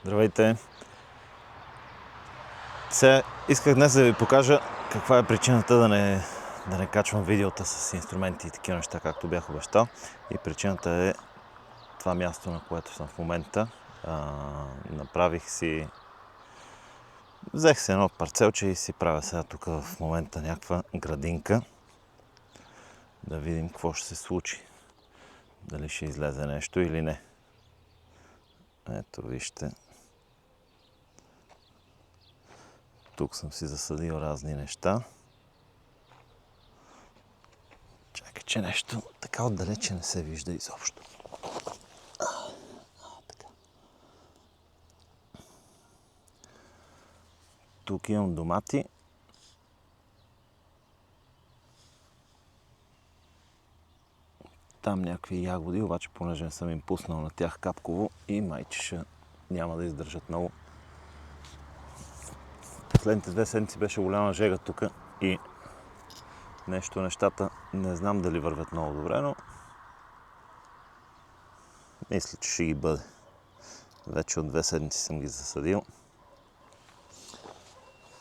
Здравейте! Сега исках днес да ви покажа каква е причината да не качвам видеота с инструменти и такива неща, както бях обещал. И причината е това място, на което съм в момента. Взех си едно парцелче и си правя сега тук в момента някаква градинка. Да видим какво ще се случи. Дали ще излезе нещо или не. Ето вижте. Тук съм си засадил разни неща. Чакай, че нещо така отдалече не се вижда изобщо. Така. Тук имам домати. Там някакви ягоди, обаче понеже не съм им пуснал на тях капково и майче няма да издържат много. Последните 2 седмици беше голяма жега тук и нещата не знам дали вървят много добре, но мисля, че ще ги бъде. Вече от 2 седмици съм ги засадил.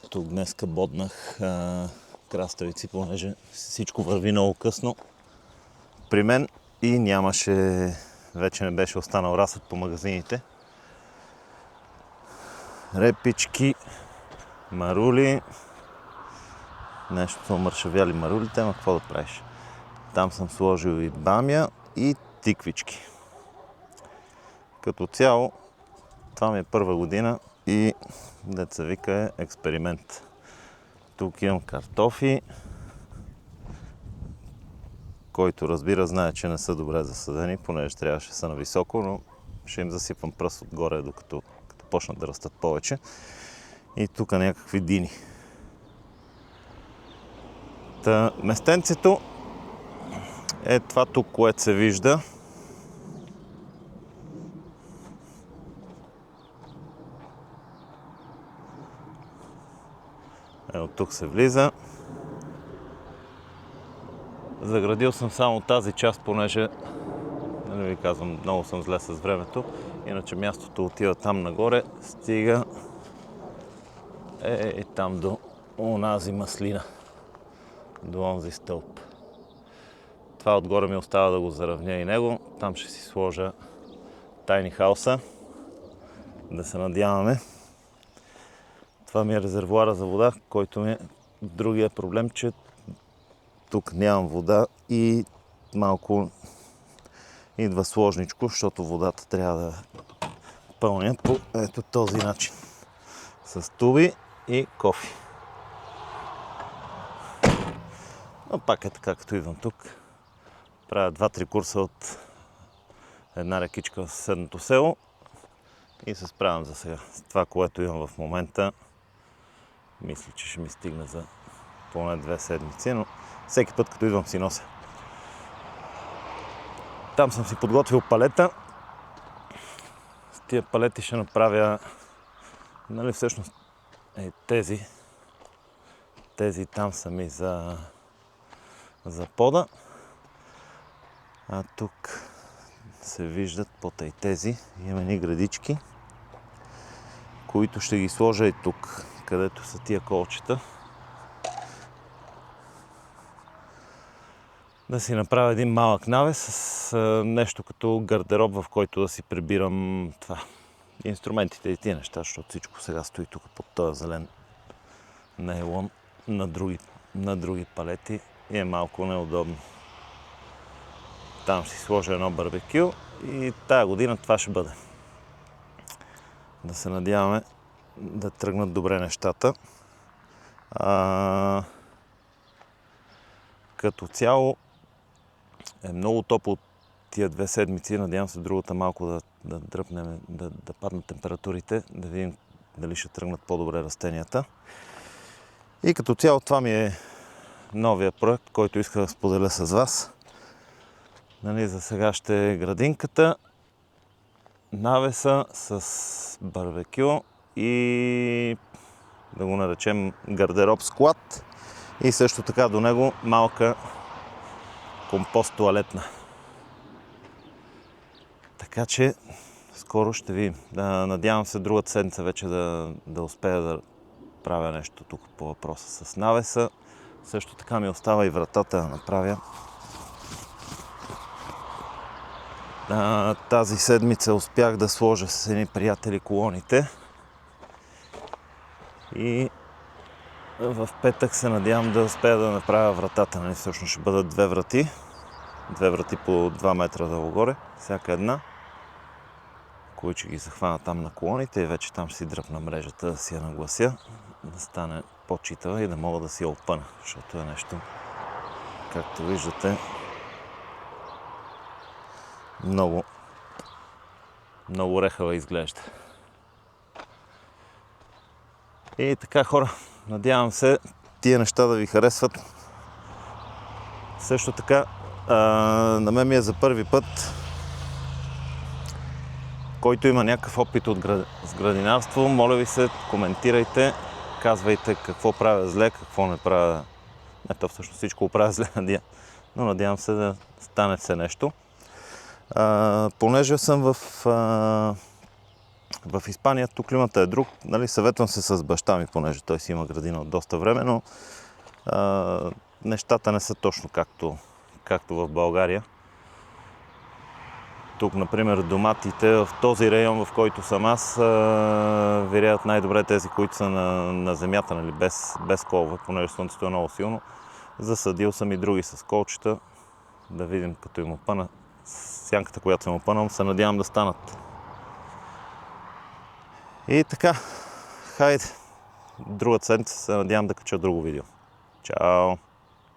Тук днеска боднах краставици, понеже всичко върви много късно при мен и вече не беше останал разсъд по магазините. Репички, марули, нещо са мършавяли марулите, ама какво да правиш? Там съм сложил и бамя и тиквички. Като цяло, това ми е първа година и деца вика е експеримент. Тук имам картофи, който разбира знае, че не са добре засадени, понеже трябваше да са нависоко, но ще им засипвам пръст отгоре, докато почнат да растат повече. И тук някакви дини. Местенцето е това тук, което се вижда. От тук се влиза. Заградил съм само тази част, понеже, нали ви казвам, много съм зле с времето. Иначе мястото отива там нагоре, стига там до онази маслина, до онзи стълб. Това отгоре ми остава да го заравня и него. Там ще си сложа тайни хауса, да се надяваме. Това ми е резервоара за вода, който ми е другия проблем, че тук нямам вода и малко идва сложничко, защото водата трябва да пълня по ето този начин. С туби и кофи. Но пак е така, като идвам тук. Правя 2-3 курса от една рекичка в съседното село и се справям за сега. С това, което имам в момента, мисля, че ще ми стигне за поне 2 седмици, но всеки път, като идвам, си нося. Там съм си подготвил палета. С тия палети ще направя, нали, всъщност тези там са ми за пода. А тук се виждат по-тъй тези. Имаме ни градички, които ще ги сложа и тук, където са тия колчета. Да си направя един малък навес с нещо като гардероб, в който да си прибирам инструментите и тия неща, защото всичко сега стои тук под този зелен нейлон на други палети и е малко неудобно. Там ще си сложа едно барбекю и тая година това ще бъде. Да се надяваме да тръгнат добре нещата. Като цяло е много топло тия 2 седмици. Надявам се другата малко да дръпнем, да паднат температурите, да видим дали ще тръгнат по-добре растенията. И като цяло това ми е новия проект, който исках да споделя с вас. Нали, за сега ще е градинката, навеса с барбекю и да го наречем гардероб склад и също така до него малка компост туалетна. Така че скоро ще видим. Надявам се другата седмица вече да успея да правя нещо тук по въпроса с навеса. Също така ми остава и вратата да направя. Тази седмица успях да сложа с едни приятели колоните и в петък се надявам да успея да направя вратата. Всъщност ще бъдат две врати по 2 метра дългоре, всяка една, които ще ги захвана там на колоните и вече там ще си дръпна мрежата да си я наглася, да стане по-читава и да мога да си я опъна, защото е нещо, както виждате, много рехава изглежда. И така, хора, надявам се тия неща да ви харесват. Също така, на мен ми е за първи път. Който има някакъв опит с градинарство, моля ви се, коментирайте, казвайте какво правя зле, какво не правя. Ето всъщност всичко правя зле, но надявам се да стане все нещо. Понеже съм в Испания, тук климата е друг, нали, съветвам се с баща ми, понеже той си има градина от доста време, но нещата не са точно както в България. Тук, например, доматите в този район, в който съм аз, вирят най-добре тези, които са на земята, нали, без колове, понеже слънцето е много силно. Засадил съм и други с колчета, да видим като им опъна. Сянката, която съм опънал, се надявам да станат. И така, хайде, другата седмица се надявам да кача друго видео. Чао!